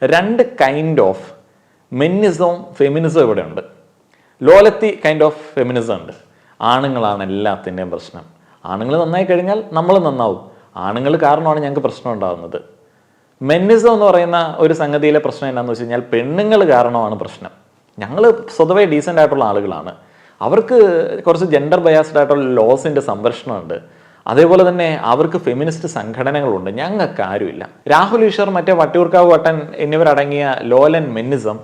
രണ്ട് kind of മെന്നിസവും ഫെമിനിസവും ഇവിടെ ഉണ്ട്. ലോലത്തി കൈൻഡ് ഓഫ് ഫെമിനിസം ഉണ്ട്. ആണുങ്ങളാണ് എല്ലാത്തിൻ്റെയും പ്രശ്നം. ആണുങ്ങൾ നന്നായി കഴിഞ്ഞാൽ നമ്മൾ നന്നാവും. ആണുങ്ങൾ കാരണമാണ് ഞങ്ങൾക്ക് പ്രശ്നം ഉണ്ടാകുന്നത്. മെന്നിസം എന്ന് പറയുന്ന ഒരു സംഗതിയിലെ പ്രശ്നം എന്താണെന്ന് വെച്ച് കഴിഞ്ഞാൽ പെണ്ണുങ്ങൾ കാരണമാണ് പ്രശ്നം. ഞങ്ങൾ സ്വതവേ ഡീസൻ്റ് ആയിട്ടുള്ള ആളുകളാണ്. അവർക്ക് കുറച്ച് ജെൻഡർ ബയാസ്ഡ് ആയിട്ടുള്ള ലോസിൻ്റെ സംരക്ഷണമുണ്ട്. അതേപോലെ തന്നെ അവർക്ക് ഫെമിനിസ്റ്റ് സംഘടനകളുണ്ട്. ഞങ്ങൾക്ക് ആരുമില്ല. രാഹുൽ ഈശ്വർ, മറ്റേ വട്ടിയൂർക്കാവ് വട്ടൻ എന്നിവരടങ്ങിയ ലോലൻ മെന്നിസം,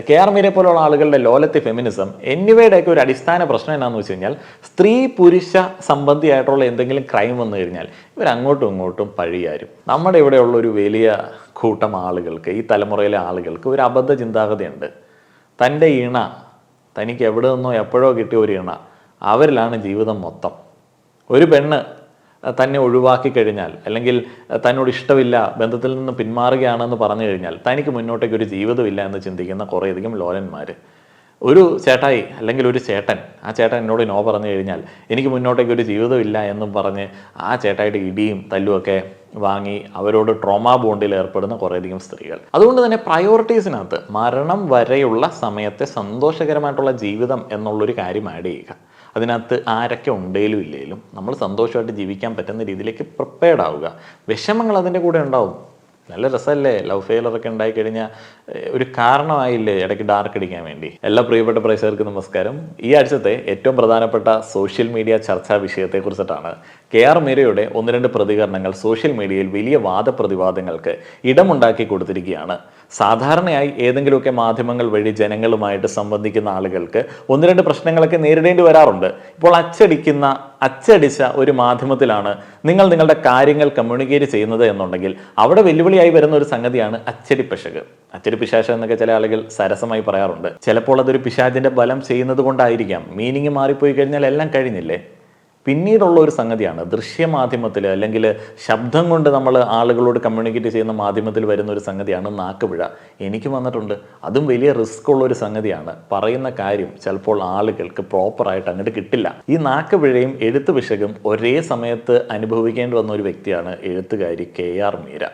KR മീരയെ പോലുള്ള ആളുകളുടെ ലോലത്തി ഫെമിനിസം എന്നിവയുടെയൊക്കെ ഒരു അടിസ്ഥാന പ്രശ്നം എന്താണെന്ന് വെച്ച് കഴിഞ്ഞാൽ സ്ത്രീ പുരുഷ സംബന്ധിയായിട്ടുള്ള എന്തെങ്കിലും ക്രൈം വന്നു കഴിഞ്ഞാൽ ഇവരങ്ങോട്ടും ഇങ്ങോട്ടും പഴിയാരും. നമ്മുടെ ഇവിടെയുള്ള ഒരു വലിയ കൂട്ടം ആളുകൾക്ക്, ഈ തലമുറയിലെ ആളുകൾക്ക് ഒരു അബദ്ധ ചിന്താഗതിയുണ്ട്. തൻ്റെ ഇണ, തനിക്ക് എവിടെ നിന്നോ എപ്പോഴോ കിട്ടിയ ഒരു ഇണ, അവരിലാണ് ജീവിതം മൊത്തം. ഒരു പെണ്ണ് തന്നെ ഒഴിവാക്കി കഴിഞ്ഞാൽ, അല്ലെങ്കിൽ തന്നോട് ഇഷ്ടമില്ല, ബന്ധത്തിൽ നിന്ന് പിന്മാറുകയാണെന്ന് പറഞ്ഞു കഴിഞ്ഞാൽ തനിക്ക് മുന്നോട്ടേക്ക് ഒരു ജീവിതമില്ല എന്ന് ചിന്തിക്കുന്ന കുറേയധികം ലോലന്മാർ. ഒരു ചേട്ടായി അല്ലെങ്കിൽ ഒരു ചേട്ടൻ, ആ ചേട്ടൻ എന്നോട് നോ പറഞ്ഞു കഴിഞ്ഞാൽ എനിക്ക് മുന്നോട്ടേക്ക് ഒരു ജീവിതമില്ല എന്നും പറഞ്ഞ് ആ ചേട്ടായിട്ട് ഇടിയും തല്ലുമൊക്കെ വാങ്ങി അവരോട് ട്രോമാ ബോണ്ടിൽ ഏർപ്പെടുന്ന കുറേയധികം സ്ത്രീകൾ. അതുകൊണ്ട് തന്നെ പ്രയോറിറ്റീസിനകത്ത് മരണം വരെയുള്ള സമയത്തെ സന്തോഷകരമായിട്ടുള്ള ജീവിതം എന്നുള്ളൊരു കാര്യം ആഡ് ചെയ്യുക. അതിനകത്ത് ആരൊക്കെ ഉണ്ടേലും ഇല്ലേലും നമ്മൾ സന്തോഷമായിട്ട് ജീവിക്കാൻ പറ്റുന്ന രീതിയിലേക്ക് പ്രിപ്പയർഡ് ആവുക. വിഷമങ്ങൾ അതിൻ്റെ കൂടെ ഉണ്ടാവും. നല്ല രസമല്ലേ ലവ് ഫെയിലറൊക്കെ ഉണ്ടായിക്കഴിഞ്ഞാൽ ഒരു കാരണമായില്ലേ ഇടയ്ക്ക് ഡാർക്ക് അടിക്കാൻ വേണ്ടി. എല്ലാ പ്രിയപ്പെട്ട പ്രേക്ഷകർക്ക് നമസ്കാരം. ഈ ആഴ്ചത്തെ ഏറ്റവും പ്രധാനപ്പെട്ട സോഷ്യൽ മീഡിയ ചർച്ചാ വിഷയത്തെക്കുറിച്ചിട്ടാണ്. KR മീരയുടെ ഒന്ന് രണ്ട് പ്രതികരണങ്ങൾ സോഷ്യൽ മീഡിയയിൽ വലിയ വാദപ്രതിവാദങ്ങൾക്ക് ഇടമുണ്ടാക്കി കൊടുത്തിരിക്കുകയാണ്. സാധാരണയായി ഏതെങ്കിലുമൊക്കെ മാധ്യമങ്ങൾ വഴി ജനങ്ങളുമായിട്ട് സംബന്ധിക്കുന്ന ആളുകൾക്ക് ഒന്ന് രണ്ട് പ്രശ്നങ്ങളൊക്കെ നേരിടേണ്ടി വരാറുണ്ട്. ഇപ്പോൾ അച്ചടിച്ച ഒരു മാധ്യമത്തിലാണ് നിങ്ങൾ നിങ്ങളുടെ കാര്യങ്ങൾ കമ്മ്യൂണിക്കേറ്റ് ചെയ്യുന്നത് എന്നുണ്ടെങ്കിൽ അവിടെ വെല്ലുവിളിയായി വരുന്ന ഒരു സംഗതിയാണ് അച്ചടി പിശക്. അച്ചടി പിശാച് എന്നൊക്കെ ചില ആളുകൾ സരസമായി പറയാറുണ്ട്. ചിലപ്പോൾ അതൊരു പിശാചിന്റെ ബലം ചെയ്യുന്നത് കൊണ്ടായിരിക്കാം. മീനിങ് മാറിപ്പോയി കഴിഞ്ഞാൽ എല്ലാം കഴിഞ്ഞില്ലേ. പിന്നീടുള്ള ഒരു സംഗതിയാണ് ദൃശ്യമാധ്യമത്തിൽ അല്ലെങ്കിൽ ശബ്ദം കൊണ്ട് നമ്മൾ ആളുകളോട് കമ്മ്യൂണിക്കേറ്റ് ചെയ്യുന്ന മാധ്യമത്തിൽ വരുന്ന ഒരു സംഗതിയാണ് നാക്കുപിഴ. എനിക്ക് വന്നിട്ടുണ്ട്. അതും വലിയ റിസ്ക് ഉള്ള ഒരു സംഗതിയാണ്. പറയുന്ന കാര്യം ചിലപ്പോൾ ആളുകൾക്ക് പ്രോപ്പറായിട്ട് അങ്ങോട്ട് കിട്ടില്ല. ഈ നാക്കുപിഴയും എഴുത്ത് പിശകും ഒരേ സമയത്ത് അനുഭവിക്കേണ്ടി വന്ന ഒരു വ്യക്തിയാണ് എഴുത്തുകാരി KR മീര.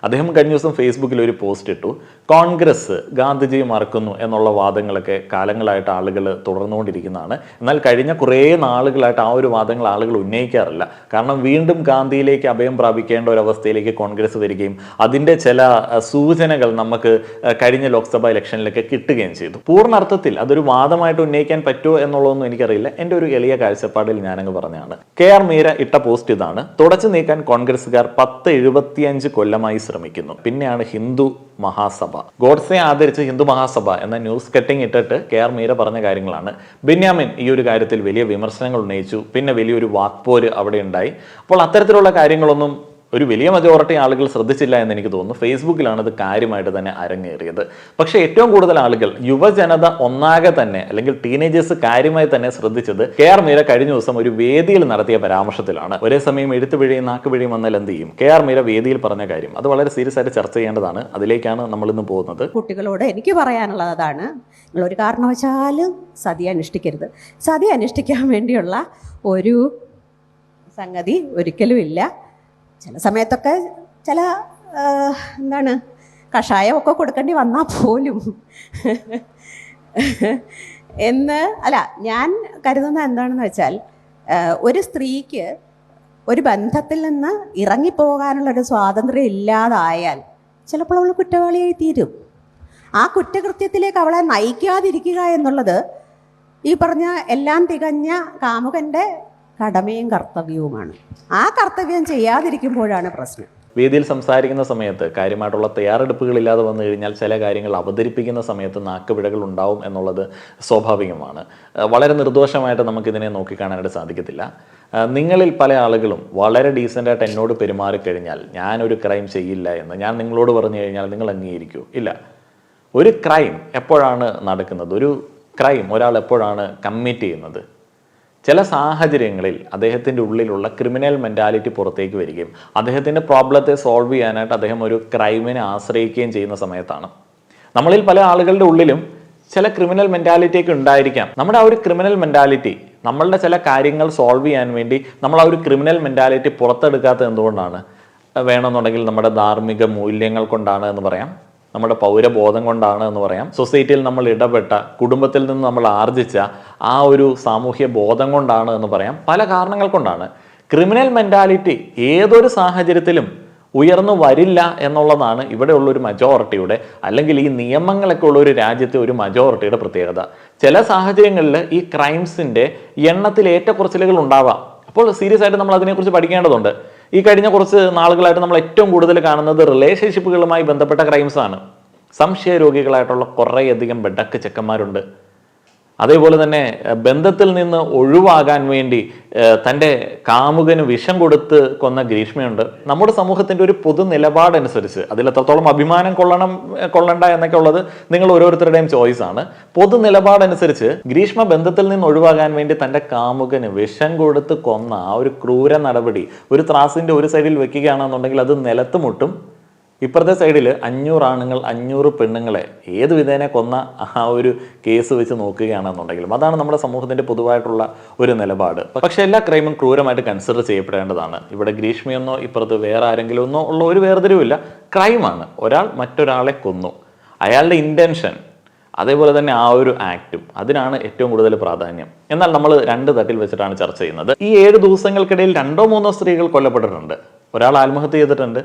അദ്ദേഹം കഴിഞ്ഞ ദിവസം ഫേസ്ബുക്കിൽ ഒരു പോസ്റ്റ് ഇട്ടു. കോൺഗ്രസ് ഗാന്ധിജിയെ മറക്കുന്നു എന്നുള്ള വാദങ്ങളൊക്കെ കാലങ്ങളായിട്ട് ആളുകൾ തുടർന്നുകൊണ്ടിരിക്കുന്നതാണ്. എന്നാൽ കഴിഞ്ഞ കുറേ നാളുകളായിട്ട് ആ ഒരു വാദങ്ങൾ ആളുകൾ ഉന്നയിക്കാറില്ല. കാരണം വീണ്ടും ഗാന്ധിയിലേക്ക് അഭയം പ്രാപിക്കേണ്ട ഒരു അവസ്ഥയിലേക്ക് കോൺഗ്രസ് വരികയും അതിൻ്റെ ചില സൂചനകൾ നമുക്ക് കഴിഞ്ഞ ലോക്സഭാ ഇലക്ഷനിലൊക്കെ കിട്ടുകയും ചെയ്തു. പൂർണ്ണ അർത്ഥത്തിൽ അതൊരു വാദമായിട്ട് ഉന്നയിക്കാൻ പറ്റുമോ എന്നുള്ളതൊന്നും എനിക്കറിയില്ല. എൻ്റെ ഒരു എളിയ കാഴ്ചപ്പാടിൽ ഞാനങ്ങ് പറഞ്ഞതാണ്. KR മീര ഇട്ട പോസ്റ്റ് ഇതാണ്. തുടച്ചു നീക്കാൻ കോൺഗ്രസ്സുകാർ 1075 കൊല്ലമായി ശ്രമിക്കുന്നു. പിന്നെയാണ് ഹിന്ദു മഹാസഭ. ഗോഡ്സെ ആദരിച്ച് ഹിന്ദു മഹാസഭ എന്ന ന്യൂസ് കട്ടിംഗ് ഇട്ടിട്ട് KR മീര പറഞ്ഞ കാര്യങ്ങളാണ്. ബെന്യാമിൻ ഈ ഒരു കാര്യത്തിൽ വലിയ വിമർശനങ്ങൾ ഉന്നയിച്ചു. പിന്നെ വലിയൊരു വാക്പോര് അവിടെ ഉണ്ടായി. അപ്പോൾ അത്തരത്തിലുള്ള കാര്യങ്ങളൊന്നും ഒരു വലിയ മജോറിറ്റി ആളുകൾ ശ്രദ്ധിച്ചില്ല എന്ന് എനിക്ക് തോന്നുന്നു. ഫേസ്ബുക്കിലാണ് ഇത് കാര്യമായിട്ട് തന്നെ അരങ്ങേറിയത്. പക്ഷേ ഏറ്റവും കൂടുതൽ ആളുകൾ, യുവജനത ഒന്നാകെ തന്നെ, അല്ലെങ്കിൽ ടീനേജേഴ്സ് കാര്യമായി തന്നെ ശ്രദ്ധിച്ചത് KR മീര കഴിഞ്ഞ ദിവസം ഒരു വേദിയിൽ നടത്തിയ പരാമർശത്തിലാണ്. ഒരേ സമയം എഴുത്തുപിഴയും നാക്കുപിഴയും വന്നാൽ എന്ത് ചെയ്യും? KR മീര വേദിയിൽ പറഞ്ഞ കാര്യം അത് വളരെ സീരിയസ് ആയിട്ട് ചർച്ച ചെയ്യേണ്ടതാണ്. അതിലേക്കാണ് നമ്മൾ ഇന്ന് പോകുന്നത്. കുട്ടികളോട് എനിക്ക് പറയാനുള്ളത് അതാണ്. നിങ്ങളൊരു കാരണവശാലും സതി അനുഷ്ഠിക്കരുത്. സതി അനുഷ്ഠിക്കാൻ വേണ്ടിയുള്ള ഒരു സംഗതി ഒരിക്കലും ഇല്ല. ചില സമയത്തൊക്കെ ചില കഷായമൊക്കെ കൊടുക്കേണ്ടി വന്നാൽ പോലും ഞാൻ കരുതുന്നത് എന്താണെന്ന് വെച്ചാൽ, ഒരു സ്ത്രീക്ക് ഒരു ബന്ധത്തിൽ നിന്ന് ഇറങ്ങിപ്പോകാനുള്ളൊരു സ്വാതന്ത്ര്യം ഇല്ലാതായാൽ ചിലപ്പോൾ അവൾ കുറ്റവാളിയായി തീരും. ആ കുറ്റകൃത്യത്തിലേക്ക് അവളെ നയിക്കാതിരിക്കുക എന്നുള്ളത് ഈ പറഞ്ഞ എല്ലാം തികഞ്ഞ കാമുകൻ്റെ കടമയും കർത്തവ്യവുമാണ്. ആ കർത്തവ്യം ചെയ്യാതിരിക്കുമ്പോഴാണ് പ്രശ്നം. വേദിയിൽ സംസാരിക്കുന്ന സമയത്ത് കാര്യമായിട്ടുള്ള തയ്യാറെടുപ്പുകളില്ലാതെ വന്നു കഴിഞ്ഞാൽ ചില കാര്യങ്ങൾ അവതരിപ്പിക്കുന്ന സമയത്ത് നാക്കുപിഴകൾ ഉണ്ടാവും എന്നുള്ളത് സ്വാഭാവികമാണ്. വളരെ നിർദോഷമായിട്ട് നമുക്കിതിനെ നോക്കിക്കാണാനായിട്ട് സാധിക്കത്തില്ല. നിങ്ങളിൽ പല ആളുകളും വളരെ ഡീസൻ്റായിട്ട് എന്നോട് പെരുമാറിക്കഴിഞ്ഞാൽ ഞാനൊരു ക്രൈം ചെയ്യില്ല എന്ന് ഞാൻ നിങ്ങളോട് പറഞ്ഞു കഴിഞ്ഞാൽ നിങ്ങൾ അംഗീകരിക്കൂ? ഇല്ല. ഒരു ക്രൈം എപ്പോഴാണ് നടക്കുന്നത്? ഒരു ക്രൈം ഒരാൾ എപ്പോഴാണ് കമ്മിറ്റ് ചെയ്യുന്നത്? ചില സാഹചര്യങ്ങളിൽ അദ്ദേഹത്തിൻ്റെ ഉള്ളിലുള്ള ക്രിമിനൽ മെൻറ്റാലിറ്റി പുറത്തേക്ക് വരികയും അദ്ദേഹത്തിൻ്റെ പ്രോബ്ലത്തെ സോൾവ് ചെയ്യാനായിട്ട് അദ്ദേഹം ഒരു ക്രൈമിനെ ആശ്രയിക്കുകയും ചെയ്യുന്ന സമയത്താണ്. നമ്മളിൽ പല ആളുകളുടെ ഉള്ളിലും ചില ക്രിമിനൽ മെൻറ്റാലിറ്റിയൊക്കെ ഉണ്ടായിരിക്കാം. നമ്മുടെ ആ ഒരു ക്രിമിനൽ മെൻറ്റാലിറ്റി, നമ്മളുടെ ചില കാര്യങ്ങൾ സോൾവ് ചെയ്യാൻ വേണ്ടി നമ്മൾ ആ ഒരു ക്രിമിനൽ മെൻറ്റാലിറ്റി പുറത്തെടുക്കാത്തത് എന്തുകൊണ്ടാണ്? വേണമെന്നുണ്ടെങ്കിൽ നമ്മുടെ ധാർമ്മിക മൂല്യങ്ങൾ കൊണ്ടാണ് എന്ന് പറയാം. നമ്മുടെ പൗരബോധം കൊണ്ടാണ് എന്ന് പറയാം. സൊസൈറ്റിയിൽ നമ്മൾ ഇടപെട്ട, കുടുംബത്തിൽ നിന്ന് നമ്മൾ ആർജിച്ച ആ ഒരു സാമൂഹ്യ ബോധം കൊണ്ടാണ് എന്ന് പറയാം. പല കാരണങ്ങൾ കൊണ്ടാണ്. ക്രിമിനൽ മെൻറ്റാലിറ്റി ഏതൊരു സാഹചര്യത്തിലും ഉയർന്നു വരില്ല എന്നുള്ളതാണ് ഇവിടെയുള്ള ഒരു മജോറിറ്റിയുടെ, അല്ലെങ്കിൽ ഈ നിയമങ്ങളൊക്കെ ഉള്ള ഒരു രാജ്യത്തെ ഒരു മജോറിറ്റിയുടെ പ്രത്യേകത. ചില സാഹചര്യങ്ങളിൽ ഈ ക്രൈംസിൻ്റെ എണ്ണത്തിൽ ഏറ്റക്കുറച്ചിലുകൾ ഉണ്ടാവാം. അപ്പോൾ സീരിയസ് ആയിട്ട് നമ്മൾ അതിനെക്കുറിച്ച് പഠിക്കേണ്ടതുണ്ട്. ഈ കഴിഞ്ഞ കുറച്ച് നാളുകളായിട്ട് നമ്മൾ ഏറ്റവും കൂടുതൽ കാണുന്നത് റിലേഷൻഷിപ്പുകളുമായി ബന്ധപ്പെട്ട ക്രൈംസ് ആണ്. സംശയരോഗികളായിട്ടുള്ള കുറേയധികം ബെഡക്ക് ചെക്കന്മാരുണ്ട്. അതേപോലെ തന്നെ ബന്ധത്തിൽ നിന്ന് ഒഴിവാകാൻ വേണ്ടി തൻ്റെ കാമുകന് വിഷം കൊടുത്ത് കൊന്ന ഗ്രീഷ്മയുണ്ട്. നമ്മുടെ സമൂഹത്തിൻ്റെ ഒരു പൊതു നിലപാടനുസരിച്ച് അതിൽ എത്രത്തോളം അഭിമാനം കൊള്ളണ്ട എന്നൊക്കെ ഉള്ളത് നിങ്ങൾ ഓരോരുത്തരുടെയും ചോയ്സാണ്. പൊതു നിലപാടനുസരിച്ച് ഗ്രീഷ്മ ബന്ധത്തിൽ നിന്ന് ഒഴിവാകാൻ വേണ്ടി തൻ്റെ കാമുകന് വിഷം കൊടുത്ത് കൊന്ന ആ ഒരു ക്രൂര നടപടി ഒരു ത്രാസിൻ്റെ ഒരു സൈഡിൽ വെക്കുകയാണെന്നുണ്ടെങ്കിൽ അത് നിലത്ത് മുട്ടും. ഇപ്പുറത്തെ സൈഡിൽ 500 ആണുങ്ങൾ 500 പെണ്ണുങ്ങളെ ഏത് വിധേന കൊന്ന ആ ഒരു കേസ് വെച്ച് നോക്കുകയാണെന്നുണ്ടെങ്കിലും അതാണ് നമ്മുടെ സമൂഹത്തിൻ്റെ പൊതുവായിട്ടുള്ള ഒരു നിലപാട്. പക്ഷേ എല്ലാ ക്രൈമും ക്രൂരമായിട്ട് കൺസിഡർ ചെയ്യപ്പെടേണ്ടതാണ്. ഇവിടെ ഗ്രീഷ്മയെന്നോ ഇപ്പുറത്ത് വേറെ ആരെങ്കിലും ഒന്നോ ഉള്ള ഒരു വേർതിരിവില്ല. ക്രൈമാണ്. ഒരാൾ മറ്റൊരാളെ കൊന്നു, അയാളുടെ ഇൻറ്റൻഷൻ, അതേപോലെ തന്നെ ആ ഒരു ആക്റ്റും, അതിനാണ് ഏറ്റവും കൂടുതൽ പ്രാധാന്യം. എന്നാൽ നമ്മൾ 2 തട്ടിൽ വെച്ചിട്ടാണ് ചർച്ച ചെയ്യുന്നത്. ഈ 7 ദിവസങ്ങൾക്കിടയിൽ 2-3 സ്ത്രീകൾ കൊല്ലപ്പെട്ടിട്ടുണ്ട്. ഒരാൾ ആത്മഹത്യ ചെയ്തിട്ടുണ്ട്,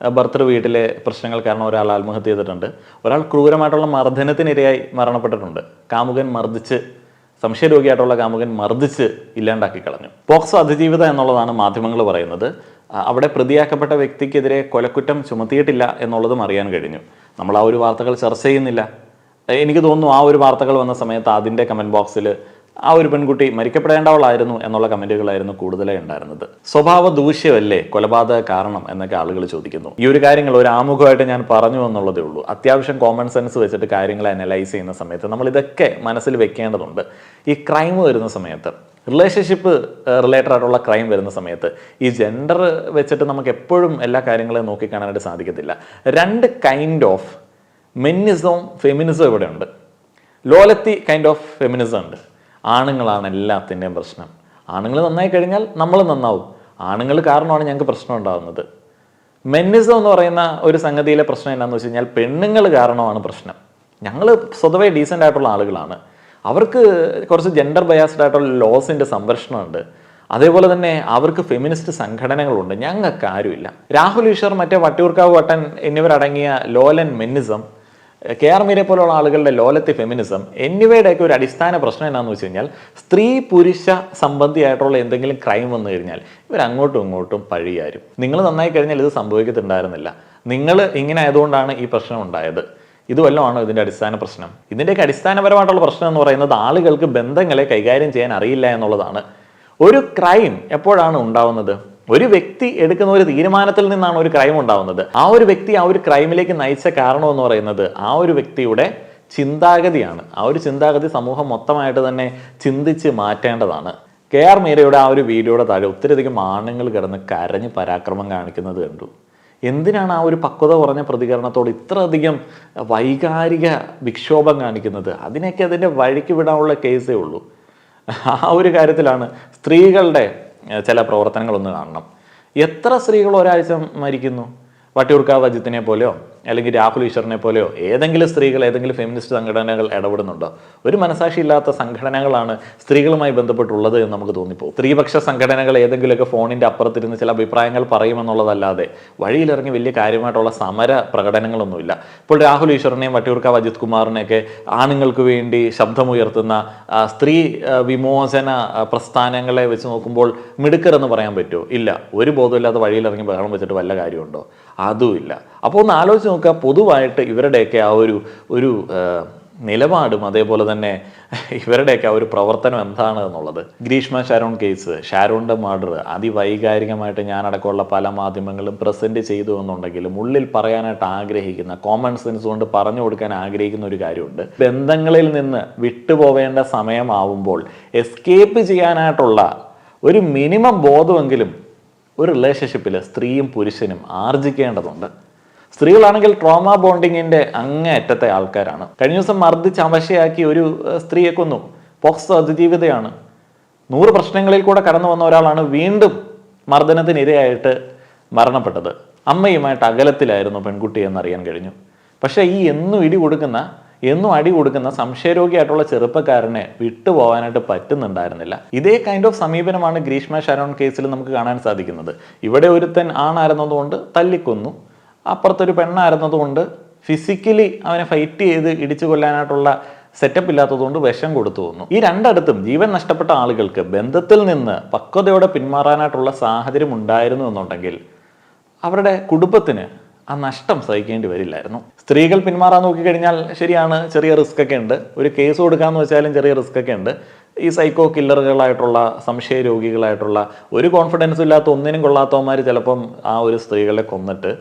ഭർത്തൃ വീട്ടിലെ പ്രശ്നങ്ങൾ കാരണം ഒരാൾ ആത്മഹത്യ ചെയ്തിട്ടുണ്ട്. ഒരാൾ ക്രൂരമായിട്ടുള്ള മർദ്ദനത്തിനിരയായി മരണപ്പെട്ടിട്ടുണ്ട്. കാമുകൻ മർദ്ദിച്ച്, സംശയരോഗിയായിട്ടുള്ള കാമുകൻ മർദ്ദിച്ച് ഇല്ലാണ്ടാക്കി കളഞ്ഞു. പോക്സോ അതിജീവിത എന്നുള്ളതാണ് മാധ്യമങ്ങൾ പറയുന്നത്. അവിടെ പ്രതിയാക്കപ്പെട്ട വ്യക്തിക്കെതിരെ കൊലക്കുറ്റം ചുമത്തിയിട്ടില്ല എന്നുള്ളതും അറിയാൻ കഴിഞ്ഞു. നമ്മൾ ആ ഒരു വാർത്തകൾ ചർച്ച ചെയ്യുന്നില്ല. എനിക്ക് തോന്നുന്നു ആ ഒരു വാർത്തകൾ വന്ന സമയത്ത് അതിൻ്റെ കമൻറ്റ് ബോക്സിൽ ആ ഒരു പെൺകുട്ടി മരിക്കപ്പെടേണ്ടവളായിരുന്നു എന്നുള്ള കമൻറ്റുകളായിരുന്നു കൂടുതലായി ഉണ്ടായിരുന്നത്. സ്വഭാവ ദൂഷ്യമല്ലേ കൊലപാതക കാരണം എന്നൊക്കെ ആളുകൾ ചോദിക്കുന്നു. ഈ ഒരു കാര്യങ്ങൾ ഒരു ആമുഖമായിട്ട് ഞാൻ പറഞ്ഞു എന്നുള്ളതേ ഉള്ളൂ. അത്യാവശ്യം കോമൺ സെൻസ് വെച്ചിട്ട് കാര്യങ്ങളെ അനലൈസ് ചെയ്യുന്ന സമയത്ത് നമ്മൾ ഇതൊക്കെ മനസ്സിൽ വെക്കേണ്ടതുണ്ട്. ഈ ക്രൈം വരുന്ന സമയത്ത്, റിലേഷൻഷിപ്പ് റിലേറ്റഡ് ആയിട്ടുള്ള ക്രൈം വരുന്ന സമയത്ത് ഈ ജെൻഡർ വെച്ചിട്ട് നമുക്ക് എപ്പോഴും എല്ലാ കാര്യങ്ങളെയും നോക്കിക്കാണാനായിട്ട് സാധിക്കത്തില്ല. 2 കൈൻഡ് ഓഫ് മെന്നിസവും ഫെമിനിസവും ഇവിടെ ഉണ്ട്. ലോലത്തി കൈൻഡ് ഓഫ് ഫെമിനിസം ഉണ്ട്. ആണുങ്ങളാണ് എല്ലാത്തിൻ്റെയും പ്രശ്നം. ആണുങ്ങൾ നന്നായി കഴിഞ്ഞാൽ നമ്മൾ നന്നാവും. ആണുങ്ങൾ കാരണമാണ് ഞങ്ങൾക്ക് പ്രശ്നം ഉണ്ടാകുന്നത്. മെന്നിസം എന്ന് പറയുന്ന ഒരു സംഗതിയിലെ പ്രശ്നം എന്താണെന്ന് വെച്ച് കഴിഞ്ഞാൽ പെണ്ണുങ്ങൾ കാരണമാണ് പ്രശ്നം. ഞങ്ങൾ സ്വതവേ ഡീസൻ്റ് ആയിട്ടുള്ള ആളുകളാണ്. അവർക്ക് കുറച്ച് ജെൻഡർ ബയാസ്ഡ് ആയിട്ടുള്ള ലോസിൻ്റെ സംരക്ഷണമുണ്ട്. അതേപോലെ തന്നെ അവർക്ക് ഫെമിനിസ്റ്റ് സംഘടനകളുണ്ട്. ഞങ്ങൾക്ക് ആരുമില്ല. രാഹുൽ ഈശ്വർ, മറ്റേ വട്ടിയൂർക്കാവ് വട്ടൻ എന്നിവരടങ്ങിയ ലോലൻ മെന്നിസം, KR മീരയെ പോലുള്ള ആളുകളുടെ ലോലത്തി ഫെമിനിസം എന്നിവയുടെയൊക്കെ ഒരു അടിസ്ഥാന പ്രശ്നം എന്താണെന്ന് വെച്ച് കഴിഞ്ഞാൽ സ്ത്രീ പുരുഷ സംബന്ധിയായിട്ടുള്ള എന്തെങ്കിലും ക്രൈം വന്നു കഴിഞ്ഞാൽ ഇവർ അങ്ങോട്ടും ഇങ്ങോട്ടും പഴിയാരും. നിങ്ങൾ നന്നായി കഴിഞ്ഞാൽ ഇത് സംഭവിക്കത്തുണ്ടായിരുന്നില്ല. നിങ്ങൾ ഇങ്ങനെ ആയതുകൊണ്ടാണ് ഈ പ്രശ്നം ഉണ്ടായത്. ഇത് വല്ലതുമാണോ ഇതിൻ്റെ അടിസ്ഥാന പ്രശ്നം? ഇതിൻ്റെയൊക്കെ അടിസ്ഥാനപരമായിട്ടുള്ള പ്രശ്നം എന്ന് പറയുന്നത് ആളുകൾക്ക് ബന്ധങ്ങളെ കൈകാര്യം ചെയ്യാൻ അറിയില്ല എന്നുള്ളതാണ്. ഒരു ക്രൈം എപ്പോഴാണ് ഉണ്ടാവുന്നത്? ഒരു വ്യക്തി എടുക്കുന്ന ഒരു തീരുമാനത്തിൽ നിന്നാണ് ഒരു ക്രൈം ഉണ്ടാവുന്നത്. ആ ഒരു വ്യക്തി ആ ഒരു ക്രൈമിലേക്ക് നയിച്ച കാരണം എന്ന് പറയുന്നത് ആ ഒരു വ്യക്തിയുടെ ചിന്താഗതിയാണ്. ആ ഒരു ചിന്താഗതി സമൂഹം മൊത്തമായിട്ട് തന്നെ ചിന്തിച്ച് മാറ്റേണ്ടതാണ്. KR മീരയുടെ ആ ഒരു വീഡിയോയുടെ താഴെ ഒത്തിരിയധികം ആണുങ്ങൾ കിടന്ന് കരഞ്ഞ് പരാക്രമം കാണിക്കുന്നത് കണ്ടു. എന്തിനാണ് ആ ഒരു പക്വത കുറഞ്ഞ പ്രതികരണത്തോട് ഇത്രയധികം വൈകാരിക വിക്ഷോഭം കാണിക്കുന്നത്? അതിനൊക്കെ അതിൻ്റെ വഴിക്ക് വിടാനുള്ള കേസേ ഉള്ളൂ. ആ ഒരു കാര്യത്തിലാണ് സ്ത്രീകളുടെ ചില പ്രവർത്തനങ്ങളൊന്ന് കാണണം. എത്ര സ്ത്രീകൾ ഒരാഴ്ച മരിക്കുന്നു? വട്ടിയൂർക്കാവ് അജിത്തിനെ പോലെയോ അല്ലെങ്കിൽ രാഹുൽ ഈശ്വറിനെ പോലെയോ ഏതെങ്കിലും സ്ത്രീകൾ ഏതെങ്കിലും ഫെമിനിസ്റ്റ് സംഘടനകൾ ഇടപെടുന്നുണ്ടോ? ഒരു മനസാക്ഷിയില്ലാത്ത സംഘടനകളാണ് സ്ത്രീകളുമായി ബന്ധപ്പെട്ടുള്ളത് എന്ന് നമുക്ക് തോന്നിപ്പോകും. സ്ത്രീപക്ഷ സംഘടനകൾ ഏതെങ്കിലുമൊക്കെ ഫോണിൻ്റെ അപ്പുറത്തിരുന്ന് ചില അഭിപ്രായങ്ങൾ പറയുമെന്നുള്ളതല്ലാതെ വഴിയിലിറങ്ങി വലിയ കാര്യമായിട്ടുള്ള സമര പ്രകടനങ്ങളൊന്നുമില്ല. ഇപ്പോൾ രാഹുൽ ഈശ്വറിനെയും വട്ടിയൂർക്കാവ് അജിത് കുമാറിനെയൊക്കെ ആണുങ്ങൾക്ക് വേണ്ടി ശബ്ദമുയർത്തുന്ന സ്ത്രീ വിമോചന പ്രസ്ഥാനങ്ങളെ വെച്ച് നോക്കുമ്പോൾ മിടുക്കർ എന്ന് പറയാൻ പറ്റുമോ? ഇല്ല. ഒരു ബോധമില്ലാത്ത വഴിയിലിറങ്ങി ബഹളം വെച്ചിട്ട് വല്ല കാര്യമുണ്ടോ? അതുമില്ല. അപ്പോൾ ഒന്ന് ആലോചിച്ച് നോക്കുക, പൊതുവായിട്ട് ഇവരുടെയൊക്കെ ആ ഒരു നിലപാടും അതേപോലെ തന്നെ ഇവരുടെയൊക്കെ ആ ഒരു പ്രവർത്തനം എന്താണ് എന്നുള്ളത്. ഗ്രീഷ്മ ഷാരോൺ കേസ്, ഷാരോണിൻ്റെ മർഡർ അതിവൈകാരികമായിട്ട് ഞാനടക്കമുള്ള പല മാധ്യമങ്ങളും പ്രസൻറ്റ് ചെയ്തു എന്നുണ്ടെങ്കിലും ഉള്ളിൽ പറയാനായിട്ട് ആഗ്രഹിക്കുന്ന, കോമൺ സെൻസ് കൊണ്ട് പറഞ്ഞു കൊടുക്കാൻ ആഗ്രഹിക്കുന്ന ഒരു കാര്യമുണ്ട്. ബന്ധങ്ങളിൽ നിന്ന് വിട്ടുപോവേണ്ട സമയമാവുമ്പോൾ എസ്കേപ്പ് ചെയ്യാനായിട്ടുള്ള ഒരു മിനിമം ബോധമെങ്കിലും ഒരു റിലേഷൻഷിപ്പിൽ സ്ത്രീയും പുരുഷനും ആർജിക്കേണ്ടതുണ്ട്. സ്ത്രീകളാണെങ്കിൽ ട്രോമ ബോണ്ടിങ്ങിൻ്റെ അങ്ങേയറ്റത്തെ ആൾക്കാരാണ്. കഴിഞ്ഞ ദിവസം മർദ്ദിച്ച് അവശയാക്കി ഒരു സ്ത്രീയെ കൊന്നു. പോക്സോ അതിജീവിതയാണ്. 100 പ്രശ്നങ്ങളിൽ കൂടെ കടന്നു വന്ന ഒരാളാണ് വീണ്ടും മർദ്ദനത്തിനിരയായിട്ട് മരണപ്പെട്ടത്. അമ്മയുമായിട്ട് അകലത്തിലായിരുന്നു പെൺകുട്ടി എന്നറിയാൻ കഴിഞ്ഞു. പക്ഷേ ഈ എന്നും അടി കൊടുക്കുന്ന സംശയരോഗിയായിട്ടുള്ള ചെറുപ്പക്കാരനെ വിട്ടുപോകാനായിട്ട് പറ്റുന്നുണ്ടായിരുന്നില്ല. ഇതേ കൈൻഡ് ഓഫ് സമീപനമാണ് ഗ്രീഷ്മ ഷരോൺ കേസിൽ നമുക്ക് കാണാൻ സാധിക്കുന്നത്. ഇവിടെ ഒരുത്തൻ ആണായിരുന്നതുകൊണ്ട് തല്ലിക്കൊന്നു, അപ്പുറത്തൊരു പെണ്ണായിരുന്നതുകൊണ്ട് ഫിസിക്കലി അവനെ ഫൈറ്റ് ചെയ്ത് ഇടിച്ചു കൊല്ലാനായിട്ടുള്ള സെറ്റപ്പ് ഇല്ലാത്തതുകൊണ്ട് വിഷം കൊടുത്തു വന്നു. ഈ രണ്ടിടത്തും ജീവൻ നഷ്ടപ്പെട്ട ആളുകൾക്ക് ബന്ധത്തിൽ നിന്ന് പക്വതയോടെ പിന്മാറാനായിട്ടുള്ള സാഹചര്യം ഉണ്ടായിരുന്നു എന്നുണ്ടെങ്കിൽ അവരുടെ കുടുംബത്തിന് ആ നഷ്ടം സഹിക്കേണ്ടി വരില്ലായിരുന്നു. സ്ത്രീകൾ പിന്മാറാൻ നോക്കിക്കഴിഞ്ഞാൽ ശരിയാണ്, ചെറിയ റിസ്ക് ഒക്കെ ഉണ്ട്. ഒരു കേസ് കൊടുക്കാമെന്ന് വെച്ചാലും ചെറിയ റിസ്ക് ഒക്കെ ഉണ്ട്. ഈ സൈക്കോ കില്ലറുകളായിട്ടുള്ള സംശയ രോഗികളായിട്ടുള്ള ഒരു കോൺഫിഡൻസും ഇല്ലാത്ത ഒന്നിനും കൊള്ളാത്തവന്മാർ ചിലപ്പം ആ ഒരു സ്ത്രീകളെ കൊന്നിട്ട്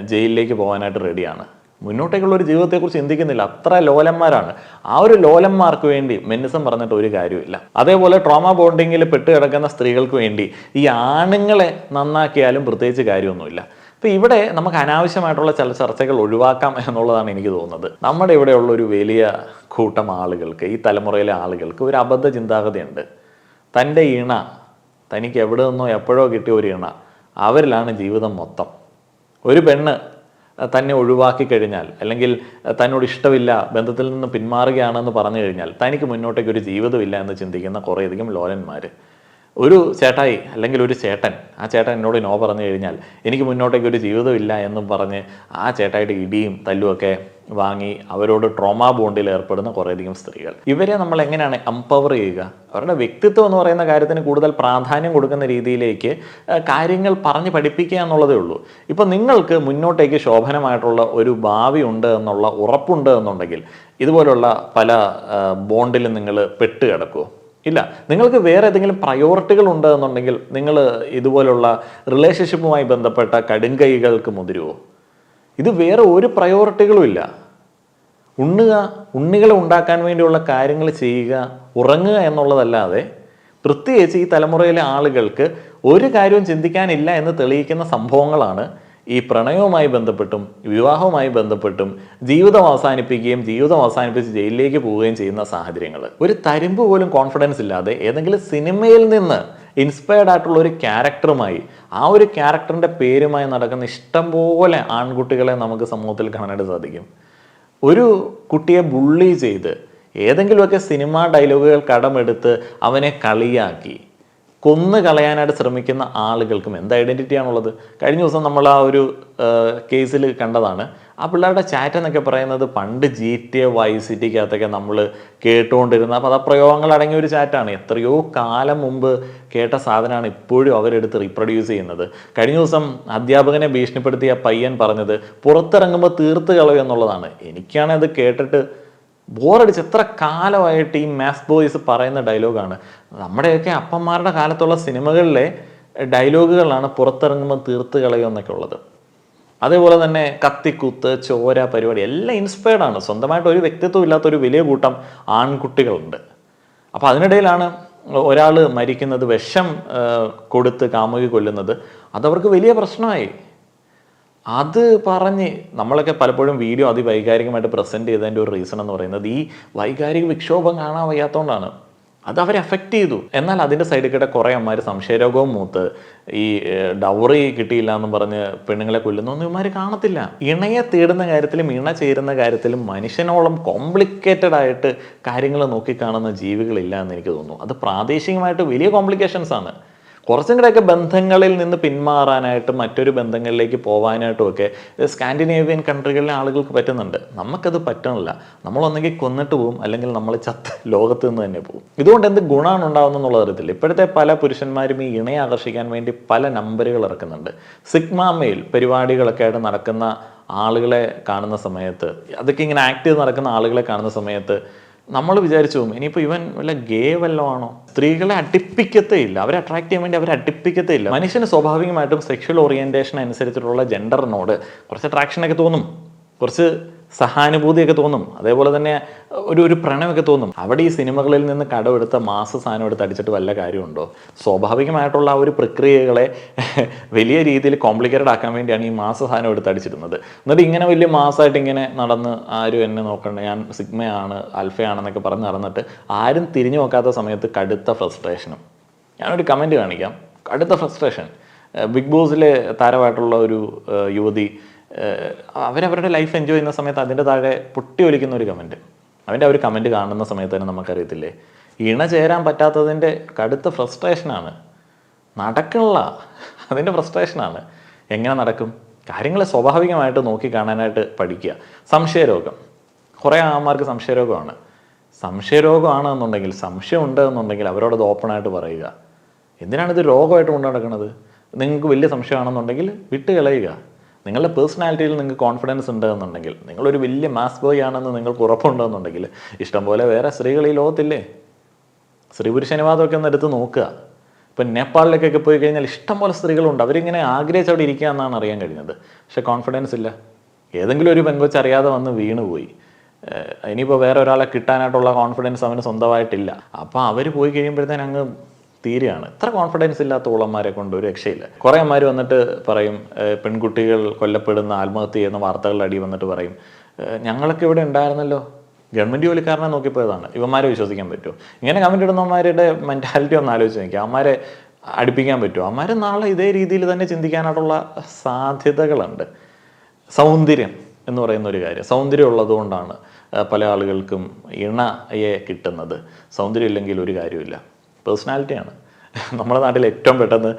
ജയിലിലേക്ക് പോകാനായിട്ട് റെഡിയാണ്. മുന്നോട്ടേക്കുള്ള ഒരു ജീവിതത്തെക്കുറിച്ച് ചിന്തിക്കുന്നില്ല. അത്ര ലോലന്മാരാണ്. ആ ഒരു ലോലന്മാർക്ക് വേണ്ടി മെന്നിസം പറഞ്ഞിട്ട് ഒരു കാര്യമില്ല. അതേപോലെ ട്രോമ ബോണ്ടിങ്ങിൽ പെട്ട് കിടക്കുന്ന സ്ത്രീകൾക്ക് വേണ്ടി ഈ ആണുങ്ങളെ നന്നാക്കിയാലും പ്രത്യേകിച്ച് കാര്യമൊന്നുമില്ല. അപ്പോൾ ഇവിടെ നമുക്ക് അനാവശ്യമായിട്ടുള്ള ചില ചർച്ചകൾ ഒഴിവാക്കാം എന്നുള്ളതാണ് എനിക്ക് തോന്നുന്നത്. നമ്മുടെ ഇവിടെയുള്ള ഒരു വലിയ കൂട്ടം ആളുകൾക്ക്, ഈ തലമുറയിലെ ആളുകൾക്ക് ഒരു അബദ്ധ ചിന്താഗതിയുണ്ട്. തൻ്റെ ഇണ, തനിക്ക് എവിടെ നിന്നോ എപ്പോഴോ കിട്ടിയ ഒരു ഇണ, അവരിലാണ് ജീവിതം മൊത്തം. ഒരു പെണ്ണ് തന്നെ ഒഴിവാക്കി കഴിഞ്ഞാൽ, അല്ലെങ്കിൽ തന്നോട് ഇഷ്ടമില്ല, ബന്ധത്തിൽ നിന്ന് പിന്മാറുകയാണെന്ന് പറഞ്ഞു കഴിഞ്ഞാൽ തനിക്ക് മുന്നോട്ടേക്ക് ഒരു ജീവിതമില്ല എന്ന് ചിന്തിക്കുന്ന കുറേയധികം ലോലന്മാർ. ഒരു ചേട്ടായി അല്ലെങ്കിൽ ഒരു ചേട്ടൻ, ആ ചേട്ടൻ എന്നോട് നോ പറഞ്ഞു കഴിഞ്ഞാൽ എനിക്ക് മുന്നോട്ടേക്ക് ഒരു ജീവിതമില്ല എന്നും പറഞ്ഞ് ആ ചേട്ടായിട്ട് ഇടിയും തല്ലുമൊക്കെ വാങ്ങി അവരോട് ട്രോമാ ബോണ്ടിൽ ഏർപ്പെടുന്ന കുറേയധികം സ്ത്രീകൾ. ഇവരെ നമ്മൾ എങ്ങനെയാണ് എംപവർ ചെയ്യുക? അവരുടെ വ്യക്തിത്വം എന്ന് പറയുന്ന കാര്യത്തിന് കൂടുതൽ പ്രാധാന്യം കൊടുക്കുന്ന രീതിയിലേക്ക് കാര്യങ്ങൾ പറഞ്ഞ് പഠിപ്പിക്കുക എന്നുള്ളതേ ഉള്ളൂ. ഇപ്പം നിങ്ങൾക്ക് മുന്നോട്ടേക്ക് ശോഭനമായിട്ടുള്ള ഒരു ഭാവി ഉണ്ട് എന്നുള്ള ഉറപ്പുണ്ട് എന്നുണ്ടെങ്കിൽ ഇതുപോലുള്ള പല ബോണ്ടിലും നിങ്ങൾ പെട്ട് കിടക്കുമോ? ഇല്ല. നിങ്ങൾക്ക് വേറെ ഏതെങ്കിലും പ്രയോറിറ്റികൾ ഉണ്ട് എന്നുണ്ടെങ്കിൽ നിങ്ങൾ ഇതുപോലുള്ള റിലേഷൻഷിപ്പുമായി ബന്ധപ്പെട്ട കടുങ്കൈകൾക്ക് മുതിരുമോ? ഇത് വേറെ ഒരു പ്രയോറിറ്റികളും ഇല്ല. ഉണ്ണികളെ ഉണ്ടാക്കാൻ വേണ്ടിയുള്ള കാര്യങ്ങൾ ചെയ്യുക, ഉറങ്ങുക എന്നുള്ളതല്ലാതെ പ്രത്യേകിച്ച് ഈ തലമുറയിലെ ആളുകൾക്ക് ഒരു കാര്യവും ചിന്തിക്കാനില്ല എന്ന് തെളിയിക്കുന്ന സംഭവങ്ങളാണ് ഈ പ്രണയവുമായി ബന്ധപ്പെട്ടും വിവാഹവുമായി ബന്ധപ്പെട്ടും ജീവിതം അവസാനിപ്പിച്ച് ജയിലിലേക്ക് പോവുകയും ചെയ്യുന്ന സാഹചര്യങ്ങൾ. ഒരു തരിമ്പ് പോലും കോൺഫിഡൻസ് ഇല്ലാതെ ഏതെങ്കിലും സിനിമയിൽ നിന്ന് ഇൻസ്പയർഡ് ആയിട്ടുള്ള ഒരു ക്യാരക്ടറുമായി, ആ ഒരു ക്യാരക്ടറിൻ്റെ പേരുമായി നടക്കുന്ന ഇഷ്ടംപോലെ ആൺകുട്ടികളെ നമുക്ക് സമൂഹത്തിൽ കാണാനായിട്ട് സാധിക്കും. ഒരു കുട്ടിയെ ബുള്ളി ചെയ്ത് ഏതെങ്കിലുമൊക്കെ സിനിമാ ഡയലോഗുകൾ കടമെടുത്ത് അവനെ കളിയാക്കി കൊന്നു കളയാനായിട്ട് ശ്രമിക്കുന്ന ആളുകൾക്കും എന്ത് ഐഡൻറ്റിറ്റിയാണുള്ളത്? കഴിഞ്ഞ ദിവസം നമ്മൾ ആ ഒരു കേസിൽ കണ്ടതാണ്. ആ പിള്ളേരുടെ ചാറ്റ് എന്നൊക്കെ പറയുന്നത് പണ്ട് GTA Vice Cityക്കകത്തൊക്കെ നമ്മൾ കേട്ടുകൊണ്ടിരുന്ന പദപ്രയോഗങ്ങൾ അടങ്ങിയ ഒരു ചാറ്റാണ്. എത്രയോ കാലം മുമ്പ് കേട്ട സാധനമാണ് ഇപ്പോഴും അവരെടുത്ത് റീപ്രൊഡ്യൂസ് ചെയ്യുന്നത്. കഴിഞ്ഞ ദിവസം അധ്യാപകനെ ഭീഷണിപ്പെടുത്തിയ പയ്യൻ പറഞ്ഞത് പുറത്തിറങ്ങുമ്പോൾ തീർത്ത് കളയും എന്നുള്ളതാണ്. എനിക്കാണെങ്കിൽ അത് കേട്ടിട്ട് ബോറടിച്ച്. എത്ര കാലമായിട്ട് ഈ മാസ് ബോയ്സ് പറയുന്ന ഡയലോഗാണ്. നമ്മുടെയൊക്കെ അപ്പന്മാരുടെ കാലത്തുള്ള സിനിമകളിലെ ഡയലോഗുകളാണ് പുറത്തിറങ്ങുമ്പോൾ തീർത്ത് കളയും എന്നൊക്കെ ഉള്ളത്. അതേപോലെ തന്നെ കത്തിക്കുത്ത്, ചോര പരിപാടി എല്ലാം ഇൻസ്പയർഡാണ്. സ്വന്തമായിട്ട് ഒരു വ്യക്തിത്വം ഇല്ലാത്തൊരു വലിയ കൂട്ടം ആൺകുട്ടികളുണ്ട്. അപ്പോൾ അതിനിടയിലാണ് ഒരാൾ മരിക്കുന്നത്, വിഷം കൊടുത്ത് കാമുകി കൊല്ലുന്നത്. അതവർക്ക് വലിയ പ്രശ്നമായി. അത് പറഞ്ഞ് നമ്മളൊക്കെ പലപ്പോഴും വീഡിയോ അതിവൈകാരികമായിട്ട് പ്രസൻറ്റ് ചെയ്തതിൻ്റെ ഒരു റീസൺ എന്ന് പറയുന്നത് ഈ വൈകാരിക വിക്ഷോഭം കാണാൻ വയ്യാത്തതുകൊണ്ടാണ്. അത് അവരെ അഫക്റ്റ് ചെയ്തു. എന്നാൽ അതിൻ്റെ സൈഡിൽ കൂടെ കുറേ അമ്മമാർ സംശയരോഗവും മൂത്ത് ഈ ഡൗറി കിട്ടിയില്ല എന്നും പറഞ്ഞ് പെണ്ണുങ്ങളെ കൊല്ലുന്നൊന്നും ഇവന്മാർ കാണത്തില്ല. ഇണയെ തേടുന്ന കാര്യത്തിലും ഇണ ചേരുന്ന കാര്യത്തിലും മനുഷ്യനോളം കോംപ്ലിക്കേറ്റഡ് ആയിട്ട് കാര്യങ്ങൾ നോക്കിക്കാണുന്ന ജീവികളില്ല എന്ന് എനിക്ക് തോന്നുന്നു. അത് പ്രാദേശികമായിട്ട് വലിയ കോംപ്ലിക്കേഷൻസ് ആണ്. കുറച്ചും കൂടെയൊക്കെ ബന്ധങ്ങളിൽ നിന്ന് പിന്മാറാനായിട്ടും മറ്റൊരു ബന്ധങ്ങളിലേക്ക് പോകാനായിട്ടും ഒക്കെ സ്കാൻഡിനേവിയൻ കൺട്രികളിലെ ആളുകൾക്ക് പറ്റുന്നുണ്ട്. നമുക്കത് പറ്റണില്ല. നമ്മളൊന്നെങ്കിൽ കൊന്നിട്ട് പോകും, അല്ലെങ്കിൽ നമ്മൾ ലോകത്ത് നിന്ന് തന്നെ പോകും. ഇതുകൊണ്ട് എന്ത് ഗുണമാണ് ഉണ്ടാകുന്നത് എന്നുള്ളത് അറിയത്തില്ല. ഇപ്പോഴത്തെ പല പുരുഷന്മാരും ഈ ഇണയെ ആകർഷിക്കാൻ വേണ്ടി പല നമ്പറുകൾ ഇറക്കുന്നുണ്ട്. സിഗ്മ മെയിൽ പരിപാടികളൊക്കെ ആയിട്ട് നടക്കുന്ന ആളുകളെ കാണുന്ന സമയത്ത്, അതൊക്കെ ഇങ്ങനെ ആക്ട് ചെയ്ത് നടക്കുന്ന ആളുകളെ കാണുന്ന സമയത്ത് നമ്മൾ വിചാരിച്ചു പോകും, ഇനിയിപ്പോൾ ഇവൻ വല്ല ഗേ വല്ലതും ആണോ? സ്ത്രീകളെ അടിപ്പിക്കത്തേ ഇല്ല, അവരെ അട്രാക്ട് ചെയ്യാൻ വേണ്ടി അവരെ അടിപ്പിക്കത്തേ ഇല്ല. മനുഷ്യന് സ്വാഭാവികമായിട്ടും സെക്ഷൽ ഓറിയൻറ്റേഷൻ അനുസരിച്ചിട്ടുള്ള ജെൻഡറിനോട് കുറച്ച് അട്രാക്ഷനൊക്കെ തോന്നും, കുറച്ച് സഹാനുഭൂതിയൊക്കെ തോന്നും, അതേപോലെ തന്നെ ഒരു പ്രണയമൊക്കെ തോന്നും. അവിടെ ഈ സിനിമകളിൽ നിന്ന് കടമെടുത്ത മാസ സാധനം എടുത്ത് അടിച്ചിട്ട് വല്ല കാര്യമുണ്ടോ? സ്വാഭാവികമായിട്ടുള്ള ആ ഒരു പ്രക്രിയകളെ വലിയ രീതിയിൽ കോംപ്ലിക്കേറ്റഡ് ആക്കാൻ വേണ്ടിയാണ് ഈ മാസ സാധനം എടുത്ത് അടിച്ചിരുന്നത്. എന്നിട്ട് ഇങ്ങനെ വലിയ മാസമായിട്ട് ഇങ്ങനെ നടന്ന് ആരും എന്നെ നോക്കണ്ട, ഞാൻ സിഗ്മയാണ് ആൽഫയാണെന്നൊക്കെ പറഞ്ഞ് നടന്നിട്ട് ആരും തിരിഞ്ഞു നോക്കാത്ത സമയത്ത് കടുത്ത ഫ്രസ്ട്രേഷനും. ഞാനൊരു കമൻറ്റ് കാണിക്കാം. കടുത്ത ഫ്രസ്ട്രേഷൻ. ബിഗ് ബോസിലെ താരമായിട്ടുള്ള ഒരു യുവതി അവരവരുടെ ലൈഫ് എൻജോയ് ചെയ്യുന്ന സമയത്ത് അതിൻ്റെ താഴെ പൊട്ടി ഒലിക്കുന്ന ഒരു കമൻറ്റ്, അവൻ്റെ ആ ഒരു കമൻറ്റ് കാണുന്ന സമയത്ത് തന്നെ നമുക്കറിയത്തില്ലേ, ഇണ ചേരാൻ പറ്റാത്തതിൻ്റെ കടുത്ത ഫ്രസ്ട്രേഷനാണ്, നടക്കണില്ല, അതിൻ്റെ ഫ്രസ്ട്രേഷനാണ്. എങ്ങനെ നടക്കും? കാര്യങ്ങൾ സ്വാഭാവികമായിട്ട് നോക്കി കാണാനായിട്ട് പഠിക്കുക. സംശയരോഗം, കുറേ ആമാർക്ക് സംശയരോഗമാണ്. സംശയരോഗമാണ് എന്നുണ്ടെങ്കിൽ, സംശയം ഉണ്ട് എന്നുണ്ടെങ്കിൽ അവരോടത് ഓപ്പണായിട്ട് പറയുക. എന്തിനാണിത് രോഗമായിട്ട് കൊണ്ടു നടക്കുന്നത്? നിങ്ങൾക്ക് വലിയ സംശയമാണെന്നുണ്ടെങ്കിൽ വിട്ട് കളയുക. നിങ്ങളുടെ പേഴ്സണാലിറ്റിയിൽ നിങ്ങൾക്ക് കോൺഫിഡൻസ് ഉണ്ട് എന്നുണ്ടെങ്കിൽ, നിങ്ങളൊരു വലിയ മാസ് ബോയ് ആണെന്ന് നിങ്ങൾക്ക് ഉറപ്പുണ്ടെന്നുണ്ടെങ്കിൽ, ഇഷ്ടംപോലെ വേറെ സ്ത്രീകൾ ഈ ലോകത്തില്ലേ? സ്ത്രീ പുരുഷനുവാദമൊക്കെ ഒന്ന് എടുത്ത് നോക്കുക. ഇപ്പം നേപ്പാളിലേക്കൊക്കെ പോയി കഴിഞ്ഞാൽ ഇഷ്ടംപോലെ സ്ത്രീകളുണ്ട്. അവരിങ്ങനെ ആഗ്രഹിച്ച് അവിടെ ഇരിക്കുക എന്നാണ് അറിയാൻ കഴിഞ്ഞത്. പക്ഷേ കോൺഫിഡൻസ് ഇല്ല. ഏതെങ്കിലും ഒരു പെങ്കൊച്ച് അറിയാതെ വന്ന് വീണുപോയി. ഇനിയിപ്പോൾ വേറെ ഒരാളെ കിട്ടാനായിട്ടുള്ള കോൺഫിഡൻസ് അവന് സ്വന്തമായിട്ടില്ല. അപ്പോൾ അവർ പോയി കഴിയുമ്പോഴത്തേന് അങ്ങ് തീരെയാണ്. ഇത്ര കോൺഫിഡൻസ് ഇല്ലാത്ത ഓളന്മാരെ കൊണ്ട് ഒരു രക്ഷയില്ല. കുറേ അമ്മമാർ വന്നിട്ട് പറയും, പെൺകുട്ടികൾ കൊല്ലപ്പെടുന്ന, ആത്മഹത്യ ചെയ്യുന്ന വാർത്തകളുടെ അടി വന്നിട്ട് പറയും, ഞങ്ങളൊക്കെ ഇവിടെ ഉണ്ടായിരുന്നല്ലോ, ഗവൺമെൻറ് ജോലിക്കാരനെ നോക്കിപ്പോയതാണ്. ഇവന്മാരെ വിശ്വസിക്കാൻ പറ്റുമോ? ഇങ്ങനെ കമൻറ്റ് ഇടുന്നവന്മാരുടെ മെൻറ്റാലിറ്റി ഒന്ന് ആലോചിച്ച് നോക്കുക. അമ്മമാരെ അടുപ്പിക്കാൻ പറ്റുമോ? അമ്മമാർ നാളെ ഇതേ രീതിയിൽ തന്നെ ചിന്തിക്കാനായിട്ടുള്ള സാധ്യതകളുണ്ട്. സൗന്ദര്യം എന്ന് പറയുന്ന ഒരു കാര്യം, സൗന്ദര്യം ഉള്ളതുകൊണ്ടാണ് പല ആളുകൾക്കും ഇണയെ കിട്ടുന്നത്. സൗന്ദര്യം ഇല്ലെങ്കിൽ ഒരു കാര്യമില്ല, പേഴ്സണാലിറ്റിയാണ്. നമ്മുടെ നാട്ടിൽ ഏറ്റവും പെട്ടെന്ന്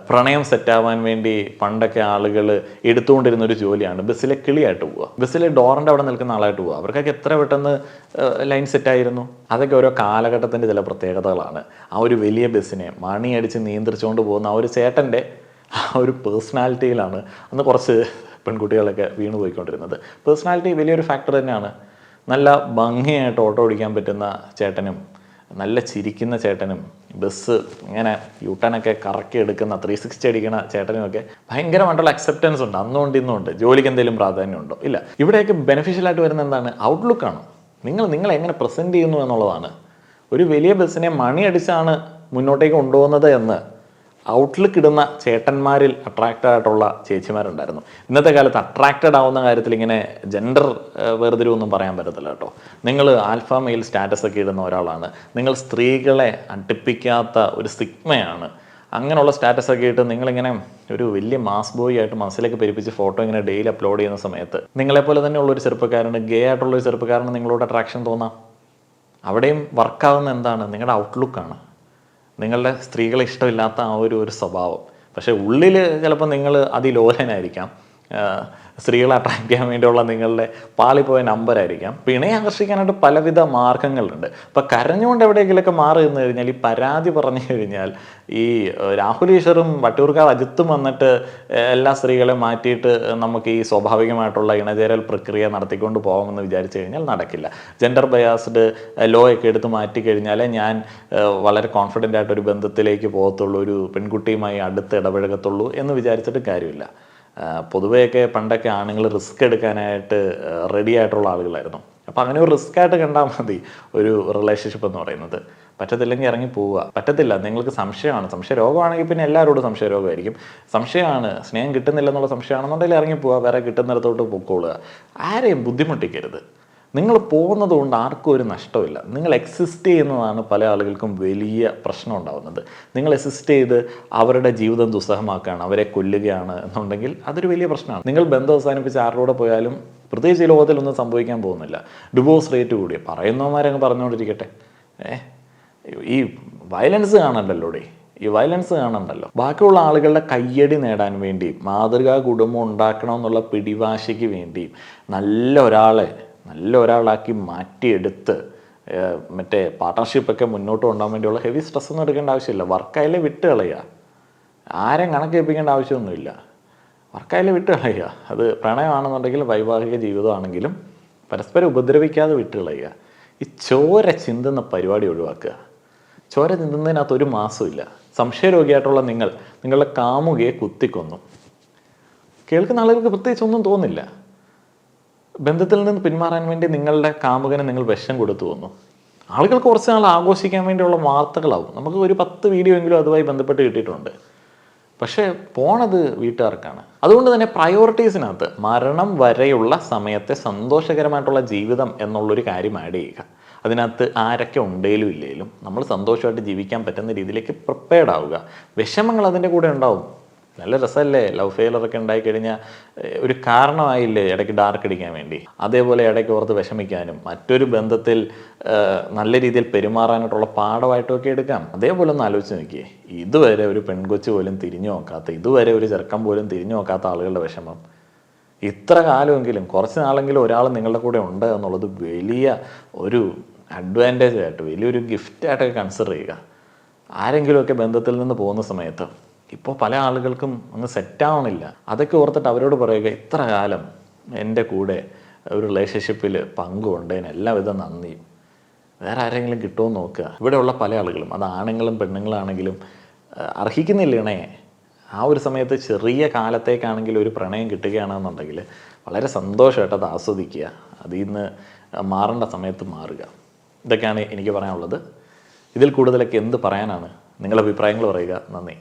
പ്രണയം സെറ്റാവാൻ വേണ്ടി പണ്ടൊക്കെ ആളുകൾ എടുത്തുകൊണ്ടിരുന്നൊരു ജോലിയാണ് ബസ്സിലെ കിളിയായിട്ട് പോവുക, ബസ്സിലെ ഡോറിൻ്റെ അവിടെ നിൽക്കുന്ന ആളായിട്ട് പോവുക. അവർക്കൊക്കെ എത്ര പെട്ടെന്ന് ലൈൻ സെറ്റായിരുന്നു. അതൊക്കെ ഓരോ കാലഘട്ടത്തിൻ്റെ ചില പ്രത്യേകതകളാണ്. ആ ഒരു വലിയ ബസ്സിനെ മണിയടിച്ച് നിയന്ത്രിച്ചുകൊണ്ട് പോകുന്ന ആ ഒരു ചേട്ടൻ്റെ ആ ഒരു പേഴ്സണാലിറ്റിയിലാണ് അന്ന് കുറച്ച് പെൺകുട്ടികളൊക്കെ വീണ് പോയിക്കൊണ്ടിരുന്നത്. പേഴ്സണാലിറ്റി വലിയൊരു ഫാക്ടർ തന്നെയാണ്. നല്ല ഭംഗിയായിട്ട് ഓട്ടോ ഓടിക്കാൻ പറ്റുന്ന ചേട്ടനും, നല്ല ചിരിക്കുന്ന ചേട്ടനും, ബസ് ഇങ്ങനെ യൂട്ടേണൊക്കെ കറക്കി എടുക്കുന്ന 360 അടിക്കുന്ന ചേട്ടനുമൊക്കെ ഭയങ്കരമായിട്ടുള്ള അക്സെപ്റ്റൻസ് ഉണ്ട്. അന്നുകൊണ്ട് ഇന്നുണ്ട്. ജോലിക്ക് എന്തെങ്കിലും പ്രാധാന്യമുണ്ടോ? ഇല്ല. ഇവിടെയൊക്കെ ബെനിഫിഷ്യലായിട്ട് വരുന്ന എന്താണ്? ഔട്ട്ലുക്കാണ്. നിങ്ങൾ എങ്ങനെ പ്രസൻറ്റ് ചെയ്യുന്നു എന്നുള്ളതാണ്. ഒരു വലിയ ബസ്സിനെ മണിയടിച്ചാണ് മുന്നോട്ടേക്ക് കൊണ്ടുപോകുന്നത് എന്ന് ഔട്ട്ലുക്ക് ഇടുന്ന ചേട്ടന്മാരിൽ അട്രാക്റ്റഡ് ആയിട്ടുള്ള ചേച്ചിമാരുണ്ടായിരുന്നു. ഇന്നത്തെ കാലത്ത് അട്രാക്റ്റഡ് ആവുന്ന കാര്യത്തിൽ ഇങ്ങനെ ജെൻഡർ വേർതിരിവൊന്നും പറയാൻ പറ്റത്തില്ല കേട്ടോ. നിങ്ങൾ ആൽഫ മെയിൽ സ്റ്റാറ്റസ് ഒക്കെ ഇടുന്ന ഒരാളാണ്, നിങ്ങൾ സ്ത്രീകളെ അടുപ്പിക്കാത്ത ഒരു സിഗ്മയാണ്. അങ്ങനെയുള്ള സ്റ്റാറ്റസ് ഒക്കെ ഇട്ട് നിങ്ങളിങ്ങനെ ഒരു വലിയ മാസ് ബോയ് ആയിട്ട് മനസ്സിലേക്ക് പെരുപ്പിച്ച് ഫോട്ടോ ഇങ്ങനെ ഡെയിലി അപ്ലോഡ് ചെയ്യുന്ന സമയത്ത് നിങ്ങളെപ്പോലെ തന്നെ ഉള്ളൊരു ചെറുപ്പക്കാരന്, ഗേ ആയിട്ടുള്ളൊരു ചെറുപ്പക്കാരന് നിങ്ങളോട് അട്രാക്ഷൻ തോന്നാം. അവിടെയും വർക്കാവുന്ന എന്താണ്? നിങ്ങളുടെ ഔട്ട്ലുക്കാണ്. നിങ്ങളുടെ സ്ത്രീകളെ ഇഷ്ടമില്ലാത്ത ആ ഒരു സ്വഭാവം. പക്ഷേ ഉള്ളിൽ ചിലപ്പോൾ നിങ്ങൾ അതിലോലനായിരിക്കാം. സ്ത്രീകളെ അട്രാക്ട് ചെയ്യാൻ വേണ്ടിയുള്ള നിങ്ങളുടെ പാളിപ്പോയ നമ്പറായിരിക്കാം. പിണയെ ആകർഷിക്കാനായിട്ട് പലവിധ മാർഗങ്ങളുണ്ട്. അപ്പം കരഞ്ഞുകൊണ്ട് എവിടെയെങ്കിലുമൊക്കെ മാറി നിന്ന് കഴിഞ്ഞാൽ, ഈ പരാതി പറഞ്ഞു കഴിഞ്ഞാൽ, ഈ രാഹുൽ ഈശ്വറും വട്ടിയൂർക്കാവ് അജിത്തും വന്നിട്ട് എല്ലാ സ്ത്രീകളെയും മാറ്റിയിട്ട് നമുക്ക് ഈ സ്വാഭാവികമായിട്ടുള്ള ഇണചേരൽ പ്രക്രിയ നടത്തിക്കൊണ്ട് പോകാമെന്ന് വിചാരിച്ചു കഴിഞ്ഞാൽ നടക്കില്ല. ജെൻഡർ ബയാസ്ഡ് ലോ ഒക്കെ എടുത്ത് മാറ്റി കഴിഞ്ഞാൽ ഞാൻ വളരെ കോൺഫിഡൻ്റ് ആയിട്ടൊരു ബന്ധത്തിലേക്ക് പോകത്തുള്ളൂ, ഒരു പെൺകുട്ടിയുമായി അടുത്ത് ഇടപഴകത്തുള്ളൂ എന്ന് വിചാരിച്ചിട്ട് കാര്യമില്ല. പൊതുവെയൊക്കെ പണ്ടൊക്കെ ആണുങ്ങൾ റിസ്ക് എടുക്കാനായിട്ട് റെഡി ആയിട്ടുള്ള ആളുകളായിരുന്നു. അപ്പോൾ അങ്ങനെ ഒരു റിസ്ക് ആയിട്ട് കണ്ടാൽ മതി ഒരു റിലേഷൻഷിപ്പ് എന്ന് പറയുന്നത്. പറ്റത്തില്ലെങ്കിൽ ഇറങ്ങി പോവുക. പറ്റത്തില്ല, നിങ്ങൾക്ക് സംശയമാണ്, സംശയ രോഗമാണെങ്കിൽ പിന്നെ എല്ലാവരോടും സംശയ രോഗമായിരിക്കും. സംശയമാണ്, സ്നേഹം കിട്ടുന്നില്ലെന്നുള്ള സംശയമാണെന്നുണ്ടെങ്കിൽ ഇറങ്ങി പോവുക, വേറെ കിട്ടുന്നിടത്തോട്ട് പൊക്കോളുക. ആരെയും ബുദ്ധിമുട്ടിക്കരുത്. നിങ്ങൾ പോകുന്നത് കൊണ്ട് ആർക്കും ഒരു നഷ്ടമില്ല. നിങ്ങൾ എക്സിസ്റ്റ് ചെയ്യുന്നതാണ് പല ആളുകൾക്കും വലിയ പ്രശ്നം ഉണ്ടാകുന്നത്. നിങ്ങൾ എക്സിസ്റ്റ് ചെയ്ത് അവരുടെ ജീവിതം ദുസ്സഹമാക്കുകയാണ്, അവരെ കൊല്ലുകയാണ് എന്നുണ്ടെങ്കിൽ അതൊരു വലിയ പ്രശ്നമാണ്. നിങ്ങൾ ബന്ധം അവസാനിപ്പിച്ച് ആരുടെ കൂടെ പ്രത്യേകിച്ച് ഈ ലോകത്തിലൊന്നും സംഭവിക്കാൻ പോകുന്നില്ല. ഡിവോഴ്സ് റേറ്റ് കൂടി പറയുന്നവന്മാരങ്ങ് പറഞ്ഞുകൊണ്ടിരിക്കട്ടെ. ഈ വയലൻസ് കാണണ്ടല്ലോടെ, ഈ വയലൻസ് കാണണ്ടല്ലോ. ബാക്കിയുള്ള ആളുകളുടെ കയ്യടി നേടാൻ വേണ്ടിയും മാതൃകാ കുടുംബം ഉണ്ടാക്കണമെന്നുള്ള പിടിവാശിക്ക് വേണ്ടിയും നല്ല ഒരാളാക്കി മാറ്റിയെടുത്ത് മറ്റേ പാർട്ട്ണർഷിപ്പൊക്കെ മുന്നോട്ട് കൊണ്ടുപോകാൻ വേണ്ടിയുള്ള ഹെവി സ്ട്രെസ് ഒന്നും എടുക്കേണ്ട ആവശ്യമില്ല. വർക്കായാലേ വിട്ട് കളയുക. ആരെയും കണക്കേൽപ്പിക്കേണ്ട ആവശ്യമൊന്നുമില്ല. വർക്കായാലേ വിട്ട് കളയുക. അത് പ്രണയമാണെന്നുണ്ടെങ്കിലും വൈവാഹിക ജീവിതമാണെങ്കിലും പരസ്പരം ഉപദ്രവിക്കാതെ വിട്ട് കളയുക. ഈ ചോര ചിന്തുന്ന പരിപാടി ഒഴിവാക്കുക. ചോര ചിന്തുന്നതിനകത്ത് ഒരു മാസമില്ല. സംശയരോഗിയായിട്ടുള്ള നിങ്ങളുടെ കാമുകയെ കുത്തിക്കൊന്നു. കേൾക്കുന്ന ആളുകൾക്ക് പ്രത്യേകിച്ച് ഒന്നും തോന്നില്ല. ബന്ധത്തിൽ നിന്ന് പിന്മാറാൻ വേണ്ടി നിങ്ങളുടെ കാമുകനെ നിങ്ങൾ വിഷം കൊടുത്തു വന്നു. ആളുകൾക്ക് കുറച്ച് നാൾ ആഘോഷിക്കാൻ വേണ്ടിയുള്ള വാർത്തകളാവും. നമുക്ക് ഒരു 10 വീഡിയോ എങ്കിലും അതുമായി ബന്ധപ്പെട്ട് കിട്ടിയിട്ടുണ്ട്. പക്ഷേ പോണത് വീട്ടുകാർക്കാണ്. അതുകൊണ്ട് തന്നെ പ്രയോറിറ്റീസിനകത്ത് മരണം വരെയുള്ള സമയത്തെ സന്തോഷകരമായിട്ടുള്ള ജീവിതം എന്നുള്ളൊരു കാര്യം ആഡ് ചെയ്യുക. അതിനകത്ത് ആരൊക്കെ ഉണ്ടേലും ഇല്ലേലും നമ്മൾ സന്തോഷമായിട്ട് ജീവിക്കാൻ പറ്റുന്ന രീതിയിലേക്ക് പ്രിപ്പയർഡ് ആവുക. വിഷമങ്ങൾ അതിൻ്റെ കൂടെ ഉണ്ടാവും. നല്ല രസമല്ലേ ലവ് ഫെയിലറൊക്കെ ഉണ്ടായിക്കഴിഞ്ഞാൽ ഒരു കാരണമായില്ലേ ഇടയ്ക്ക് ഡാർക്ക് അടിക്കാൻ വേണ്ടി. അതേപോലെ ഇടയ്ക്ക് ഓർത്ത് വിഷമിക്കാനും മറ്റൊരു ബന്ധത്തിൽ നല്ല രീതിയിൽ പെരുമാറാനായിട്ടുള്ള പാഠമായിട്ടൊക്കെ എടുക്കാം. അതേപോലെ ഒന്ന് ആലോചിച്ച് നോക്കിയേ, ഇതുവരെ ഒരു പെൺകൊച്ച് പോലും തിരിഞ്ഞു നോക്കാത്ത, ഇതുവരെ ഒരു ചെറുക്കം പോലും തിരിഞ്ഞു നോക്കാത്ത ആളുകളുടെ വിഷമം. ഇത്ര കാലമെങ്കിലും കുറച്ച് നാളെങ്കിലും ഒരാൾ നിങ്ങളുടെ കൂടെ ഉണ്ട് എന്നുള്ളത് വലിയ ഒരു അഡ്വാൻറ്റേജ് ആയിട്ട്, വലിയൊരു ഗിഫ്റ്റായിട്ടൊക്കെ കൺസിഡർ ചെയ്യുക. ആരെങ്കിലുമൊക്കെ ബന്ധത്തിൽ നിന്ന് പോകുന്ന സമയത്ത് ഇപ്പോൾ പല ആളുകൾക്കും ഒന്ന് സെറ്റാവണില്ല. അതൊക്കെ ഓർത്തിട്ട് അവരോട് പറയുക, ഇത്ര കാലം എൻ്റെ കൂടെ ഒരു റിലേഷൻഷിപ്പിൽ പങ്കുകൊണ്ടതിന് എല്ലാവിധ നന്ദിയും. വേറെ ആരെങ്കിലും കിട്ടുമോ നോക്കുക. ഇവിടെയുള്ള പല ആളുകളും, അത് ആണുങ്ങളും പെണ്ണുങ്ങളാണെങ്കിലും, അർഹിക്കുന്നില്ല ഇണയെ. ആ ഒരു സമയത്ത് ചെറിയ കാലത്തേക്കാണെങ്കിലും ഒരു പ്രണയം കിട്ടുകയാണെന്നുണ്ടെങ്കിൽ വളരെ സന്തോഷമായിട്ട് അത് ആസ്വദിക്കുക. അതിൽ നിന്ന് മാറേണ്ട സമയത്ത് മാറുക. ഇതൊക്കെയാണ് എനിക്ക് പറയാനുള്ളത്. ഇതിൽ കൂടുതലൊക്കെ എന്ത് പറയാനാണ്? നിങ്ങളുടെ അഭിപ്രായങ്ങൾ പറയുക. നന്ദി.